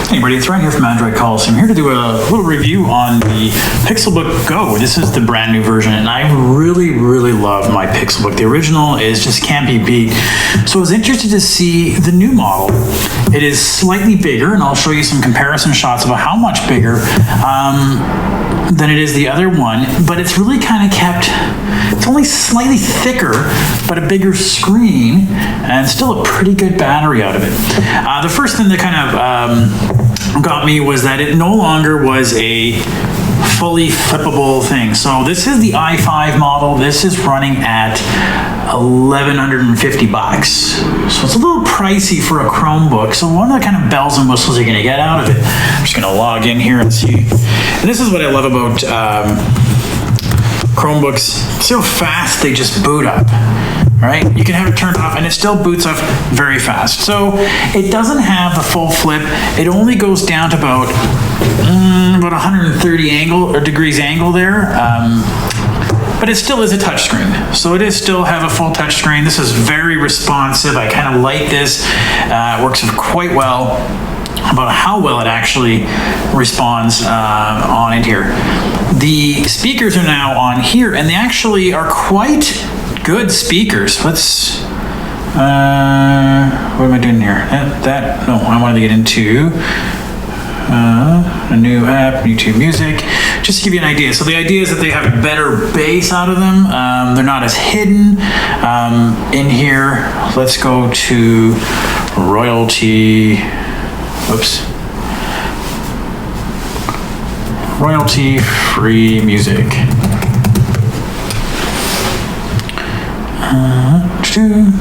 Hey everybody, it's Ryan here from Android Calls. I'm here to do a little review on the Pixelbook Go. This is the brand new version, and I really love my Pixelbook. The original just can't be beat. So I was interested to see the new model. It is slightly bigger, and I'll show you some comparison shots about how much bigger than it is the other one, but it's really kind of kept, it's only slightly thicker, but a bigger screen, and still a pretty good battery out of it. The first thing that kind of got me was that it no longer was a fully flippable thing. So this is the i5 model. This is running at $1,150. So it's a little pricey for a Chromebook. So one of the kind of bells and whistles you're gonna get out of it. I'm just gonna log in here and see. And this is what I love about Chromebooks. See how fast they just boot up. Right? You can have it turned off and it still boots up very fast. So it doesn't have the full flip. It only goes down to about 130 degrees angle there. But it still is a touchscreen. So it is still have a full touchscreen. This is very responsive. I kind of like this. It works quite well. About how well it actually responds on it here. The speakers are now on here, and they actually are quite good speakers. Let's, what am I doing here? No, I wanted to get into a new app, YouTube Music, just to give you an idea. So the idea is that they have better bass out of them. They're not as hidden in here. Let's go to royalty free music.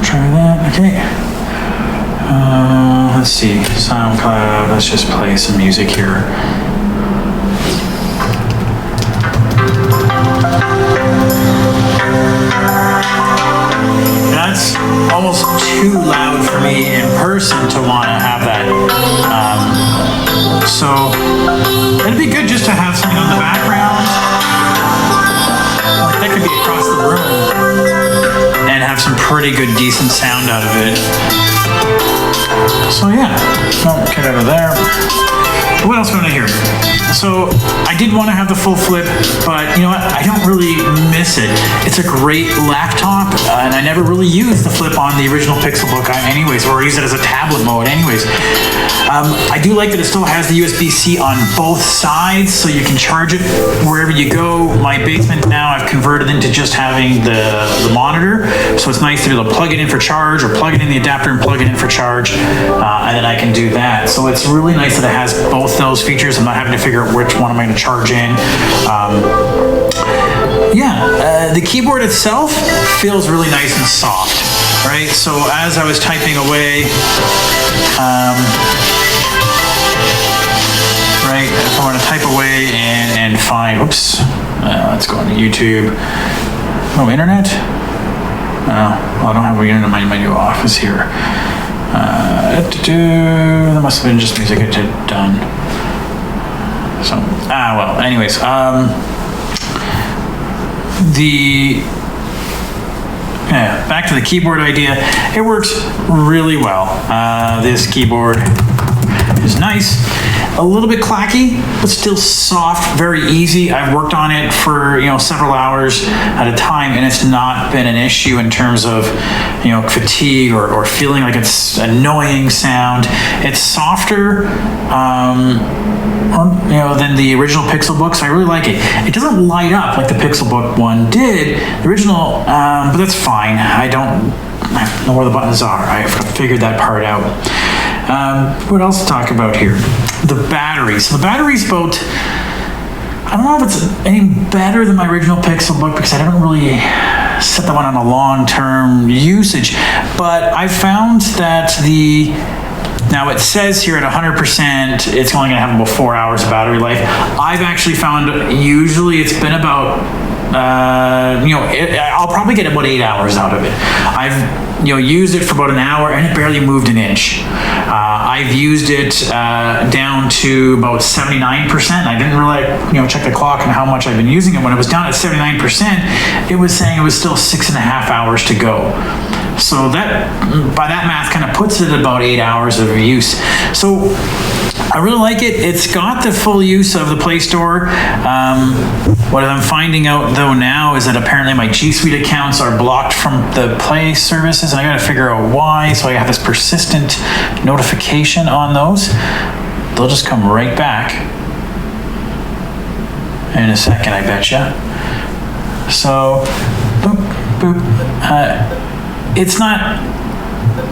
Try that. Okay. Let's see. SoundCloud. Let's just play some music here. That's almost too loud for me in person to want to have that. So it'd be good just to have something on the background. Like that could be across the room and have some pretty good, decent sound out of it. So yeah, get out of there. What else going to hear? So I did want to have the full flip, but you know what? I don't really miss it. It's a great laptop, and I never really used the flip on the original Pixelbook anyways, or use it as a tablet mode anyways. I do like that it still has the USB-C on both sides, so you can charge it wherever you go. My basement now I've converted into just having the monitor, so it's nice to be able to plug it in for charge, or plug it in the adapter and plug it in for charge, and then I can do that. So it's really nice that it has both those features. I'm not having to figure out which one am I going to charge in. The keyboard itself feels really nice and soft, right? So as I was typing away, right, if I want to type away and find, oops, let's go into YouTube. Oh, internet? I don't have internet in my new office here. There must have been just music I did done. So, well, anyways, back to the keyboard idea. It works really well. This keyboard is nice. A little bit clacky, but still soft, very easy. I've worked on it for several hours at a time, and it's not been an issue in terms of fatigue or feeling like it's annoying sound. It's softer than the original Pixelbook, so I really like it. It doesn't light up like the Pixelbook one did, the original, but that's fine. I don't know where the buttons are. I've figured that part out. What else to talk about here? The battery. So the battery's about, I don't know if it's any better than my original Pixelbook because I haven't really set that one on a long-term usage, but I found that now it says here at 100%, it's only gonna have about 4 hours of battery life. I've actually found usually it's been about, I'll probably get about 8 hours out of it. I've used it for about an hour and it barely moved an inch. I've used it down to about 79%. I didn't really, check the clock on how much I've been using it. When it was down at 79%, it was saying it was still 6.5 hours to go. So that, by that math, kind of puts it at about 8 hours of use. So I really like it. It's got the full use of the Play Store. What I'm finding out though now is that apparently my G Suite accounts are blocked from the Play services, and I gotta figure out why. So I have this persistent notification on those. They'll just come right back in a second, I betcha. So, boop, boop. It's not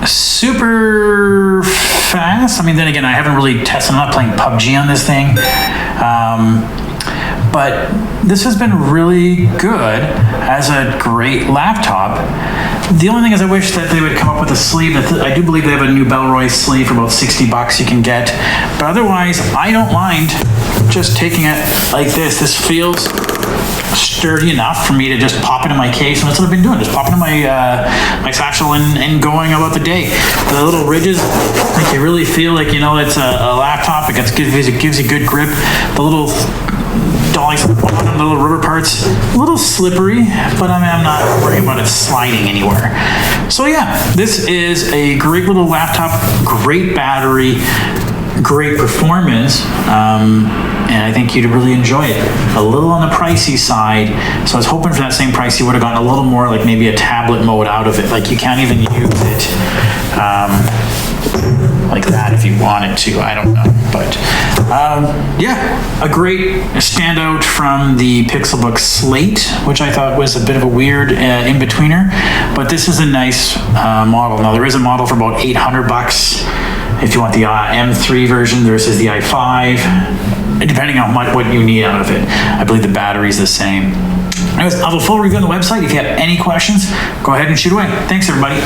super fast. I mean, then again, I haven't really tested. I'm not playing PUBG on this thing. But this has been really good as a great laptop. The only thing is I wish that they would come up with a sleeve. I do believe they have a new Bellroy sleeve for about $60 you can get. But otherwise, I don't mind just taking it like this. This feels sturdy enough for me to just pop into my case, and that's what I've been doing, just popping into my my satchel and going about the day. The little ridges, like you really feel like, you know, it's a laptop. It gives you good grip. The little dollies at the bottom, the little rubber parts, a little slippery, but I mean, I'm not worried about it sliding anywhere. So yeah, this is a great little laptop, great battery, great performance, and I think you'd really enjoy it. A little on the pricey side, so I was hoping for that same price you would have gotten a little more, like maybe a tablet mode out of it, like you can't even use it like that if you wanted to, I don't know. But yeah, a great standout from the Pixelbook Slate, which I thought was a bit of a weird in-betweener, but this is a nice model. Now there is a model for about $800 if you want the M3 version versus the i5, depending on what you need out of it. I believe the battery's the same. Anyways, I'll have a full review on the website. If you have any questions, go ahead and shoot away. Thanks, everybody.